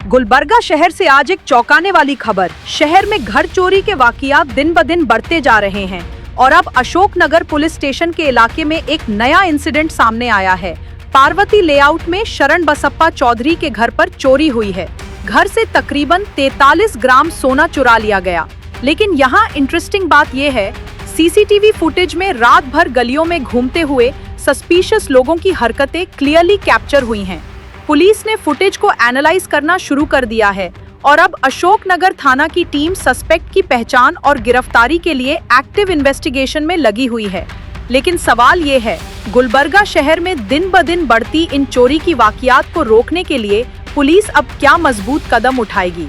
गुलबर्गा शहर से आज एक चौंकाने वाली खबर। शहर में घर चोरी के वाकयात दिन ब दिन बढ़ते जा रहे हैं और अब अशोक नगर पुलिस स्टेशन के इलाके में एक नया इंसिडेंट सामने आया है। पार्वती लेआउट में शरण बसप्पा चौधरी के घर पर चोरी हुई है। घर से तकरीबन 43 ग्राम सोना चुरा लिया गया। लेकिन यहाँ इंटरेस्टिंग बात यह है, सीसीटीवी फुटेज में रात भर गलियों में घूमते हुए सस्पिशियस लोगों की हरकतें क्लियरली कैप्चर हुई हैं। पुलिस ने फुटेज को एनालाइज करना शुरू कर दिया है और अब अशोक नगर थाना की टीम सस्पेक्ट की पहचान और गिरफ्तारी के लिए एक्टिव इन्वेस्टिगेशन में लगी हुई है। लेकिन सवाल ये है, गुलबर्गा शहर में दिन ब दिन बढ़ती इन चोरी की वाकयात को रोकने के लिए पुलिस अब क्या मजबूत कदम उठाएगी?